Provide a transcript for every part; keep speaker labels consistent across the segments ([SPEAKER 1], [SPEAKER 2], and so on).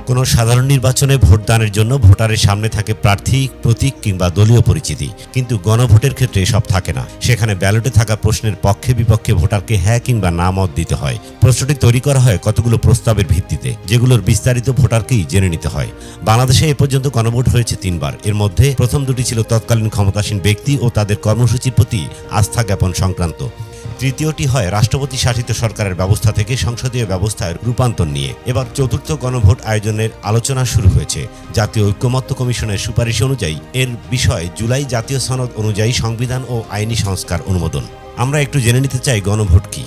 [SPEAKER 1] কোনো সাধারণ নির্বাচনে ভোটদানের জন্য ভোটারের সামনে থাকে প্রার্থী, প্রতীক কিংবা দলীয় পরিচিতি, কিন্তু গণভোটের ক্ষেত্রে এসব থাকে না। সেখানে ব্যালটে থাকা প্রশ্নের পক্ষে বিপক্ষে ভোটারকে হ্যাঁ কিংবা না মত দিতে হয়। প্রশ্নটি তৈরি করা হয় কতগুলো প্রস্তাবের ভিত্তিতে, যেগুলোর বিস্তারিত ভোটারকেই জেনে নিতে হয়। বাংলাদেশে এ পর্যন্ত গণভোট হয়েছে 3 বার। এর মধ্যে প্রথম দুটি ছিল তৎকালীন ক্ষমতাসীন ব্যক্তি ও তাদের কর্মসূচির প্রতি আস্থা জ্ঞাপন সংক্রান্ত। তৃতীয়টি হয় রাষ্ট্রপতি শাসিত সরকারের ব্যবস্থা থেকে সংসদীয় ব্যবস্থায় রূপান্তর নিয়ে। এবার চতুর্থ গণভোট আয়োজনের আলোচনা শুরু হয়েছে। জাতীয় ঐক্যমত্য কমিশনের সুপারিশ অনুযায়ী এর বিষয় জুলাই জাতীয় সনদ অনুযায়ী সংবিধান ও আইনি সংস্কার অনুমোদন। আমরা একটু জেনে নিতে চাই গণভোট কি।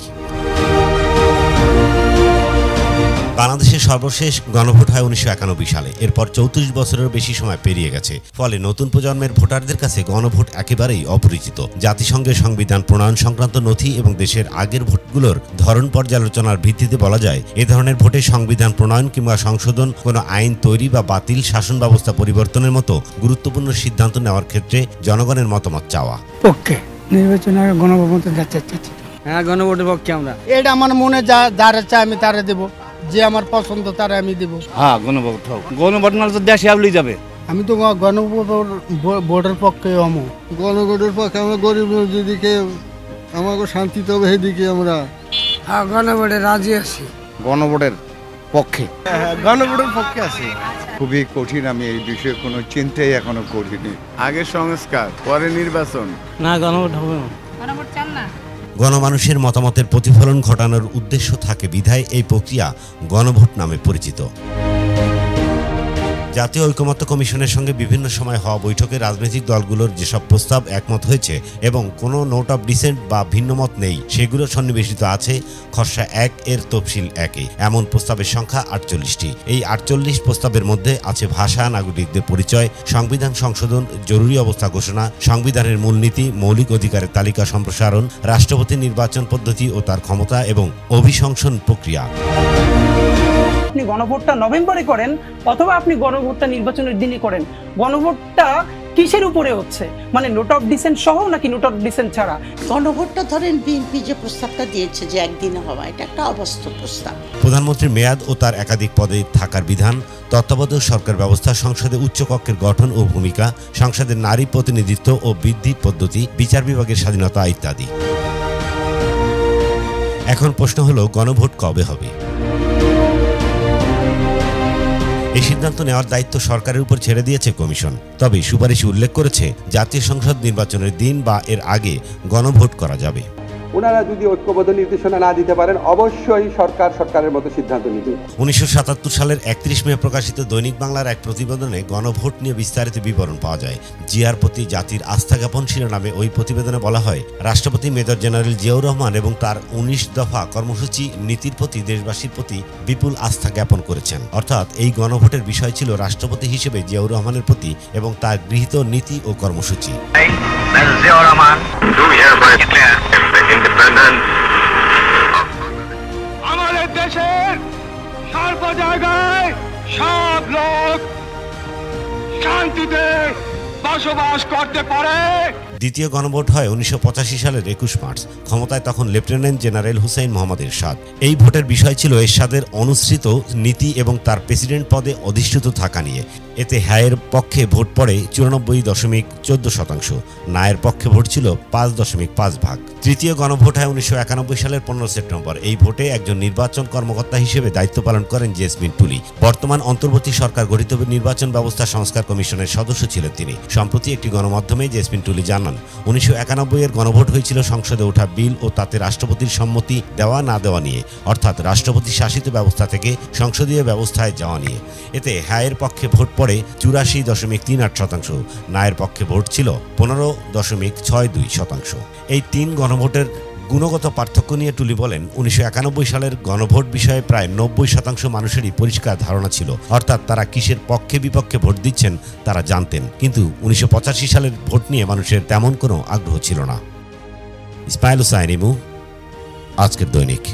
[SPEAKER 1] বাংলাদেশের সর্বশেষ গণভোট হয় 1991 সালে। এরপর 34 বছরের বেশি সময় পেরিয়ে গেছে। ফলে নতুন প্রজন্মের ভোটারদের কাছে গণভোট একেবারেই অপরিচিত। জাতিসংঘের সংবিধান প্রণয়ন সংক্রান্ত নথি এবং দেশের আগের ভোটগুলোর ধরন পর্যালোচনার ভিত্তিতে বলা যায়, এ ধরনের ভোটে সংবিধান প্রণয়ন কিংবা সংশোধন, কোনো আইন তৈরি বা বাতিল, শাসন ব্যবস্থা পরিবর্তনের মতো গুরুত্বপূর্ণ সিদ্ধান্ত নেওয়ার ক্ষেত্রে জনগণের মতামত চাওয়া।
[SPEAKER 2] পক্ষে নির্বাচনের গণভোট যাচ্ছে।
[SPEAKER 3] হ্যাঁ, গণভোটের পক্ষে আমরা।
[SPEAKER 2] এটা আমার মনে যারা চায় আমি তারা দেব, যে আমার পছন্দ তারা আমি দেব।
[SPEAKER 3] হ্যাঁ, গণভোট হোক। গণভোট নাহলে তো দেশে আবলি যাবে।
[SPEAKER 2] আমি তো গণভোটের পক্ষে অমো।
[SPEAKER 4] গণভোটের পক্ষে আমরা গরিব যেদিকে আমাকে শান্তি তবে সেদিকে আমরা।
[SPEAKER 2] হ্যাঁ, গণভোটে রাজি আছি।
[SPEAKER 3] গণভোটের পক্ষে।
[SPEAKER 4] গণভোটের পক্ষে আছি।
[SPEAKER 5] খুবই কঠিন, আমি এই বিষয়ে কোনো চিন্তাই এখনো করিনি।
[SPEAKER 4] আগে সংস্কার, পরে নির্বাচন।
[SPEAKER 3] না, গণভোট হবে না।
[SPEAKER 6] গণভোট চান না।
[SPEAKER 1] গণমানুষের মতামতের প্রতিফলন ঘটানোর উদ্দেশ্য থাকে বিধায় এই প্রক্রিয়া গণভোট নামে পরিচিত। জাতীয় ঐকমত্য কমিশনের সঙ্গে বিভিন্ন সময় হওয়া বৈঠকে রাজনৈতিক দলগুলোর যেসব প্রস্তাব একমত হয়েছে এবং কোনো নোট অফ ডিসেন্ট বা ভিন্নমত নেই, সেগুলো সন্নিবেশিত আছে খসড়া 1 এর তফসিল 1-এ। এমন প্রস্তাবের সংখ্যা 48টি। এই 48 প্রস্তাবের মধ্যে আছে ভাষা, নাগরিকদের পরিচয়, সংবিধান সংশোধন, জরুরি অবস্থা ঘোষণা, সংবিধানের মূলনীতি, মৌলিক অধিকারের তালিকা সম্প্রসারণ, রাষ্ট্রপতি নির্বাচন পদ্ধতি ও তার ক্ষমতা এবং অভিশংসন প্রক্রিয়া।
[SPEAKER 7] আপনি গণভোটটা নভেম্বরে করেন অথবা আপনি গণভোটটা নির্বাচনের দিনে করেন, গণভোটটা কিসের উপরে হচ্ছে? মানে নোট অফ ডিসেন্ট সহ নাকি নোট অফ ডিসেন্ট ছাড়া?
[SPEAKER 8] গণভোটটা ধরেন বিএনপি যে প্রস্তাবটা দিয়েছে যে একদিনে হওয়া, এটা একটা অবাস্তব প্রস্তাব।
[SPEAKER 1] প্রধানমন্ত্রীর মেয়াদ ও তার একাধিক পদে থাকার বিধান, তত্ত্বাবধায়ক সরকার ব্যবস্থা, সংসদে উচ্চকক্ষের গঠন ও ভূমিকা, সংসদের নারী প্রতিনিধিত্ব ও বৃদ্ধি পদ্ধতি, বিচার বিভাগের স্বাধীনতা ইত্যাদি। এখন প্রশ্ন হলো, গণভোট কবে হবে? এই সিদ্ধান্ত নেওয়ার দায়িত্ব সরকারের উপর ছেড়ে দিয়েছে কমিশন। তবে সুপারিশে উল্লেখ করেছে জাতীয় সংসদ নির্বাচনের দিন বা এর আগে গণভোট করা যাবে।
[SPEAKER 9] ওনারা যদি ঐক্যবদ্ধ নির্দেশনা না দিতে পারেন, অবশ্যই সরকারের মতো সিদ্ধান্ত নিবে।
[SPEAKER 1] 1977 সালের 31 মে প্রকাশিত দৈনিক বাংলার এক প্রতিবেদনে গণভোট নিয়ে বিস্তারিত বিবরণ পাওয়া যায়। জিয়ার প্রতি জাতির আস্থা জ্ঞাপন শিরোনামে ওই প্রতিবেদনে বলা হয়, রাষ্ট্রপতি মেজর জেনারেল জিয়াউর রহমান এবং তার 19 দফা কর্মসূচি নীতির প্রতি দেশবাসীর প্রতি বিপুল আস্থা জ্ঞাপন করেছেন। অর্থাৎ এই গণভোটের বিষয় ছিল রাষ্ট্রপতি হিসেবে জিয়াউর রহমানের প্রতি এবং তার গৃহীত নীতি ও কর্মসূচি।
[SPEAKER 4] আমাদের দেশের সর্ব জায়গায় সব লোক শান্তিতে বসবাস করতে পারে।
[SPEAKER 1] দ্বিতীয় গণভোট হয় 1985 সালের 21 মার্চ। ক্ষমতায় তখন লেফটেন্যান্ট জেনারেল হুসাইন মোহাম্মদ এরশাদ। এই ভোটের বিষয় ছিল এরশাদের অনুসৃত নীতি এবং তার প্রেসিডেন্ট পদে অধিষ্ঠিত থাকা নিয়ে। এতে হ্যায়ের পক্ষে ভোট পড়ে 94.14%, নায়ের পক্ষে ভোট ছিল 5.5%। তৃতীয় গণভোট হয় 1991 সালের 15 সেপ্টেম্বর। এই ভোটে একজন নির্বাচন কর্মকর্তা হিসেবে দায়িত্ব পালন করেন জেসমিন টুলি। বর্তমান অন্তর্বর্তী সরকার গঠিত নির্বাচন ব্যবস্থা সংস্কার কমিশনের সদস্য ছিলেন তিনি। সম্প্রতি একটি গণমাধ্যমে জেসমিন টুলি জানান, 1991 এর গণভোট হয়েছিল সংসদে ওঠা বিল ও তাতে রাষ্ট্রপতির সম্মতি দেওয়া না দেওয়া নিয়ে, অর্থাৎ রাষ্ট্রপতি শাসিত ব্যবস্থা থেকে সংসদীয় ব্যবস্থায় যাওয়া নিয়ে। এতে হ্যায়ের পক্ষে ভোট পড়ে 84.38%, নায়ের পক্ষে ভোট ছিল 15.62%। এই 3 গণভোটের গুণগত পার্থক্য নিয়ে টুলি বলেন, 1991 সালের গণভোট বিষয়ে প্রায় 90% মানুষেরই পরিষ্কার ধারণা ছিল, অর্থাৎ তারা কিসের পক্ষে বিপক্ষে ভোট দিচ্ছেন তারা জানতেন। কিন্তু 1985 সালের ভোট নিয়ে মানুষের তেমন কোনো আগ্রহ ছিল না। ইসমাইল হুসাইন ইমু, আজকের দৈনিক।